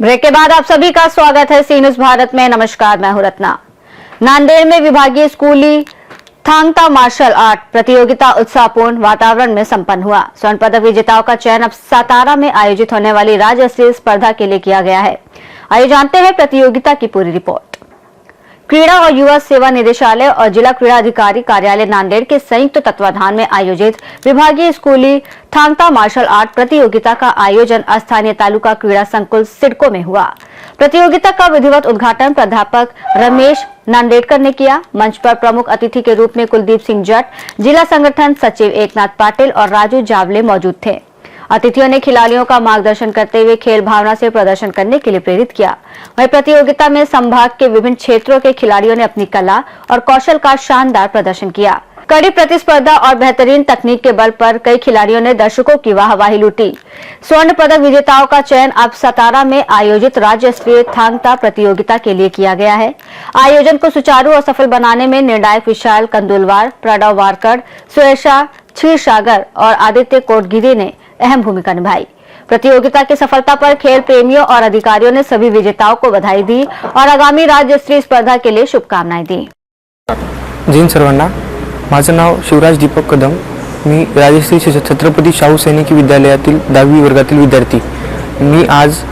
Break के बाद आप सभी का स्वागत है सी न्यूज भारत में। नमस्कार, मैं हूं रत्ना। नांदेड़ में विभागीय स्कूली थांगता मार्शल आर्ट प्रतियोगिता उत्साहपूर्ण वातावरण में संपन्न हुआ। स्वर्ण पदक विजेताओं का चयन अब सातारा में आयोजित होने वाली राज्य स्तरीय स्पर्धा के लिए किया गया है। आइए जानते हैं प्रतियोगिता की पूरी रिपोर्ट। क्रीड़ा और युवा सेवा निदेशालय और जिला क्रीड़ा अधिकारी कार्यालय नांदेड़ के संयुक्त तत्वाधान में आयोजित विभागीय स्कूली थांगता मार्शल आर्ट प्रतियोगिता का आयोजन स्थानीय तालुका क्रीड़ा संकुल सिडको में हुआ। प्रतियोगिता का विधिवत उद्घाटन प्राध्यापक रमेश नांदेड़कर ने किया। मंच पर प्रमुख अतिथि के रूप में कुलदीप सिंह जट, जिला संगठन सचिव एकनाथ पाटिल और राजू जावले मौजूद थे। अतिथियों ने खिलाड़ियों का मार्गदर्शन करते हुए खेल भावना से प्रदर्शन करने के लिए प्रेरित किया। वहीं प्रतियोगिता में संभाग के विभिन्न क्षेत्रों के खिलाड़ियों ने अपनी कला और कौशल का शानदार प्रदर्शन किया। कड़ी प्रतिस्पर्धा और बेहतरीन तकनीक के बल पर कई खिलाड़ियों ने दर्शकों की वाहवाही लूटी। स्वर्ण पदक विजेताओं का चयन अब सातारा में आयोजित राज्य स्तरीय थांगता प्रतियोगिता के लिए किया गया है। आयोजन को सुचारू और सफल बनाने में निर्णायक विशाल कंदुलवार, प्रणव वारकर, सुरेशा क्षीरसागर और आदित्य कोटगिरी ने अहम भूमिका निभाई। प्रतियोगिता की सफलता पर खेल प्रेमियों और अधिकारियों ने सभी विजेताओं को बधाई दी और आगामी राज्य स्तरीय स्पर्धा के लिए शुभकामनाएं दी। जैन सर्वांना, माझं नाव शिवराज दीपक कदम। मी राजश्री छत्रपती शाहू सैनिकी विद्यालयातील 10वी वर्गातील विद्यार्थी। मी आज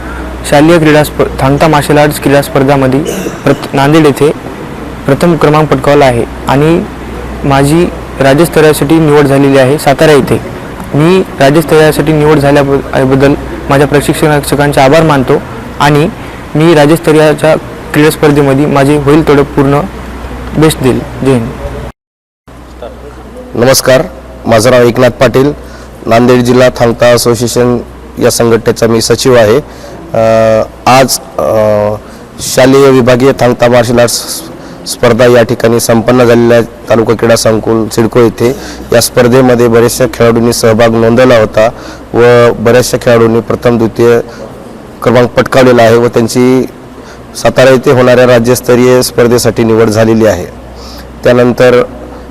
शालेय क्रीडा थांगता मार्शल आर्ट्स क्रीडा स्पर्धामध्ये नांदेड येथे प्रथम क्रमांक पटकावला आहे आणि माझी राज्यस्तरासाठी निवड झालेली आहे सातारा येथे। मी राज्यस्तरासाठी निवड झाल्याबद्दल माझ्या प्रशिक्षकांचे आभार मानतो आणि मी राज्यस्तरीयच्या क्रीडा स्पर्धेमध्ये माझे होईल तेवढं पूर्ण बेस्ट देईल। जय हिंद। नमस्कार, माझं नाव एकनाथ पाटील। नांदेड जिल्हा थांगता असोसिएशन या संघटनेचा मी सचिव आहे। आज शालेय विभागीय थांगता मार्शल आर्ट्स स्पर्धा या ठिकाणी संपन्न झालेल्या तालुका क्रीडा संकुल सिडको येथे या स्पर्धेमध्ये बरेचशा खेळाडूंनी सहभाग नोंदवला होता व बऱ्याचशा खेळाडूंनी प्रथम द्वितीय क्रमांक पटकावलेला आहे व त्यांची सातारा येथे होणाऱ्या राज्यस्तरीय स्पर्धेसाठी निवड झालेली आहे। त्यानंतर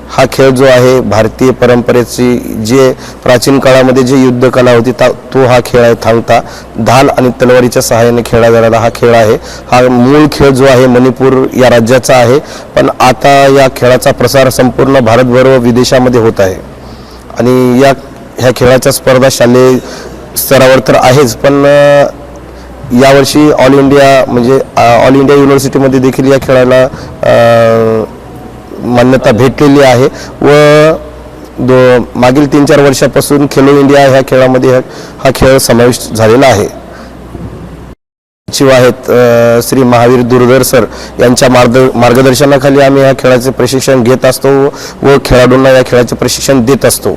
हा खेळ जो आहे भारतीय परंपरेची जे प्राचीन काळामध्ये जे युद्ध कला होती तो हा खेळ आहे थांगता। ढाल आणि तलवारीच्या सहाय्याने खेळला जाणारा हा खेळ आहे। हा मूळ खेळ जो आहे मणिपूर या राज्याचा आहे, पण आता या खेळाचा प्रसार संपूर्ण भारतभर व विदेशामध्ये होत आहे आणि ह्या खेळाच्या स्पर्धा शालेय स्तरावर तर आहेच, पण यावर्षी ऑल इंडिया युनिव्हर्सिटीमध्ये देखील या खेळाला मान्यता भेटलेली आहे व मागील 3-4 वर्षापासून खेलो इंडिया ह्या खेळामध्ये हा खेळ समाविष्ट झालेला आहे। सचिव आहेत श्री महावीर दुर्धर सर यांच्या मार्गदर्शनाखाली आम्ही या खेळाचे प्रशिक्षण घेत असतो व खेळाडूंना या खेळाचे प्रशिक्षण देत असतो।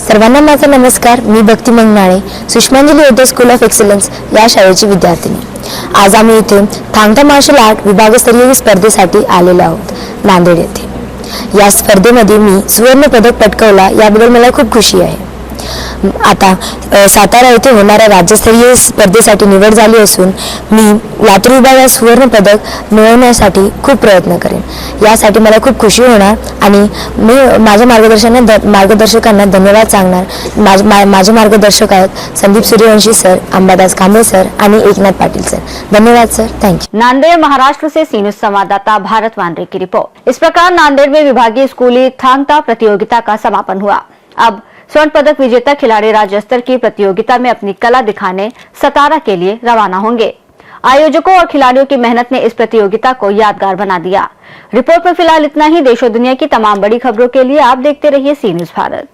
सर्वांना माझा नमस्कार। मी भक्ती मंगनाळे, सुषमांजली उद्योग स्कूल ऑफ एक्सलन्स या शाळेची विद्यार्थिनी। आज आम्ही इथे थांगता मार्शल आर्ट विभागस्तरीय स्पर्धेसाठी आलेलो आहोत नांदेड येथे। या स्पर्धेमध्ये मी सुवर्ण पदक पटकावला याबद्दल मला खूप खुशी आहे। आता सातारा येथे होणाऱ्या राज्यस्तरीय स्पर्धेसाठी निवड झाली असून मी लातूर विभागात सुवर्ण पदक मिळवण्यासाठी खूप प्रयत्न करेन। यासाठी मला खूप खुशी होणार आणि मी माझ्या मार्गदर्शकांना धन्यवाद सांगणार। माझे मार्गदर्शक आहेत संदीप सूर्यवंशी सर, अंबादास कांबळे सर आणि एकनाथ पाटील सर। धन्यवाद sir, thank you. Nanded Maharashtra से सी न्यूज संवाददाता भारत वानरे की रिपोर्ट। इस प्रकार नांदेड़ में विभागीय स्कूली थांगता प्रतियोगिता का समापन हुआ। अब स्वर्ण पदक विजेता खिलाड़ी राज्य स्तर की प्रतियोगिता में अपनी कला दिखाने सातारा के लिए रवाना होंगे। आयोजकों और खिलाड़ियों की मेहनत ने इस प्रतियोगिता को यादगार बना दिया। रिपोर्ट में फिलहाल इतना ही। देश और दुनिया की तमाम बड़ी खबरों के लिए आप देखते रहिए सी न्यूज भारत।